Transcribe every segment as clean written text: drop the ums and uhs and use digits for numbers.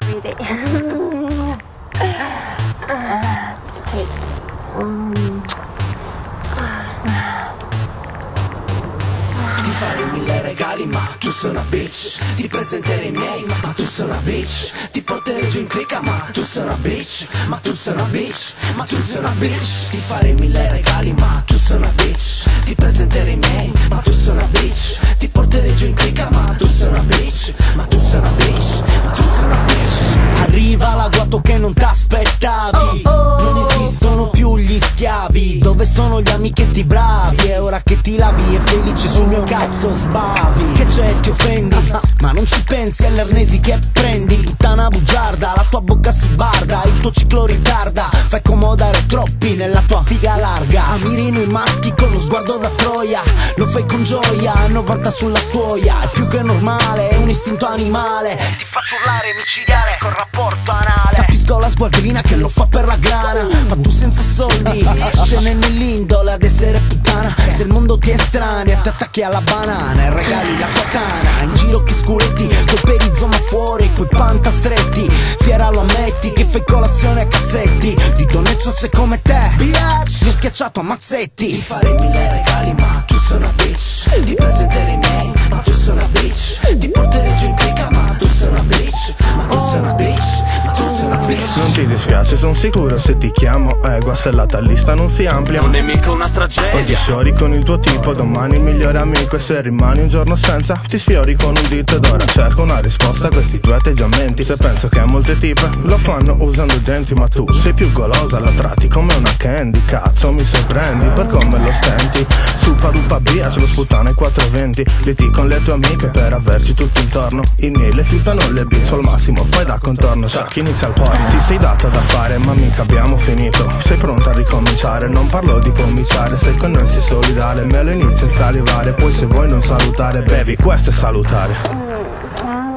Ti farei 1000 regali ma tu sei una bitch. Ti presenterei i miei ma tu sei una bitch. Ti porterei giù in clica ma tu sei una bitch. Ma tu sei una bitch, ma tu sei una bitch. Ti farei 1000 regali ma tu sei una bitch. Ti presenterei i miei ma tu sei una bitch. Ti porterei giù in clica ma tu sei una bitch. Ma tu sei una bitch, ma tu sei una bitch. Arriva l'agguato che non t'aspettavi. Non esistono più gli schiavi. Dove sono gli amichetti bravi? È ora che ti lavi e felice sul mio cazzo sbavi. Che c'è, ti offendi? Ma non ci pensi alle arnesi che prendi. Puttana bugiarda, la tua bocca si barda, il tuo ciclo ritarda. Fai accomodare troppi nella tua figa larga. Ammiri noi maschi con lo sguardo da troia. Lo fai con gioia, 90 sulla stuoia. È più che normale, è un istinto animale. Ti faccio urlare micidiale col rapporto anale. Capisco la sguardrina che lo fa per la grana, ma tu senza soldi ce n'è nell'indole ad essere puttana. Se il mondo ti estranea ti attacchi alla banana e regali la patana. In giro che scuretti, col perizoma fuori, quei panta stretti. Fiera lo ammetti che fai colazione a cazzetti. Di donne zozze come te, bitch, ti ho schiacciato a mazzetti. Ti farei 1000 regali ma tu sei una bitch. Ti presenterei i miei ma tu sei una bitch. Ti porterei giù in clica ma tu sei una bitch. Ma tu sei una bitch, ma tu sei una bitch. Non ti dispiace, son sicuro se ti chiamo guassellata lista non si amplia. Non è mica una tragedia. Oggi sfiori con il tuo tipo, domani il migliore amico. E se rimani un giorno senza, ti sfiori con un dito. Ed ora cerco una risposta a questi tuoi atteggiamenti. Se penso che molte tipe lo fanno usando i denti, ma tu sei più golosa, la tratti come una candy. Cazzo mi sorprendi per come lo stenti. Supa dupa via, ce lo sputtano ai 420. Liti con le tue amiche per averci tutto intorno. I miei le flippano le bitch al massimo, fai da contorno. Sa chi inizia il porno. Ti sei data da fare ma mica abbiamo finito. Sei pronta a ricominciare, non parlo di cominciare. Se con noi sei solidale, me lo inizia a salivare. Poi se vuoi non salutare, bevi, questo è salutare.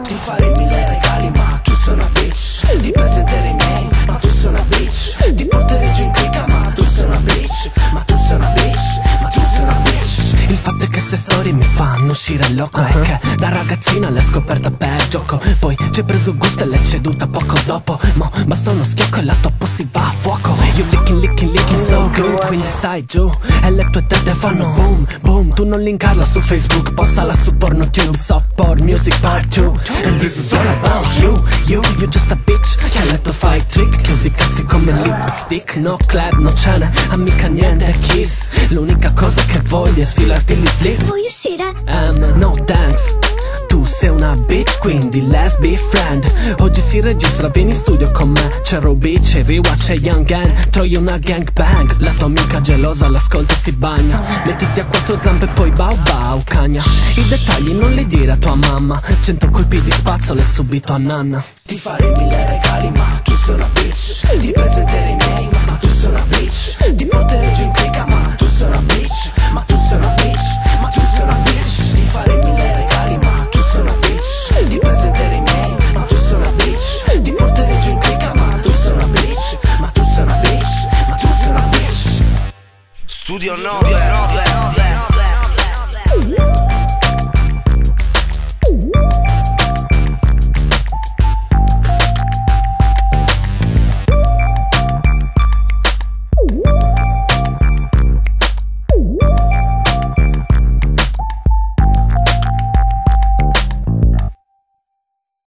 Ti farei 1000 regali ma tu sei una bitch. Ti presenterei i miei ma tu sei una bitch. Ti porterei giù in clica ma tu sei una bitch. Ma tu sei una bitch, ma tu sei una bitch. Il fatto è che ste storie mi fanno uscire loco. È che da ragazzina l'hai scoperta per gioco. Poi ci hai preso gusto e l'hai ceduta poco dopo. Mo basta uno schiocco e la toppo si va a fuoco. You licking so good, quindi stai giù e le tue tette fanno boom boom. Tu non linkarla su Facebook, postala su PornoTube. Softcore Music Part 2. And this is all about you. You're just a bitch che ha letto fai trick. Chiusi cazzi come lipstick. No club, no cena, amica niente kiss. L'unica cosa che voglio è sfilarti gli slip. Will you see that? No thanks. Tu sei una bitch, quindi let's be friend. Oggi si registra, vieni in studio con me. C'è Ruby, c'è Riwa, c'è Young Gang. Trovi una gangbang. La tua amica gelosa l'ascolta e si bagna. Mettiti a 4 zampe e poi bau bau cagna. I dettagli non li dire a tua mamma. 100 colpi di spazzolo e subito a nanna. Ti farei 1000 regali ma tu sei una bitch. Ti presenterei i miei ma tu sei una bitch. Ti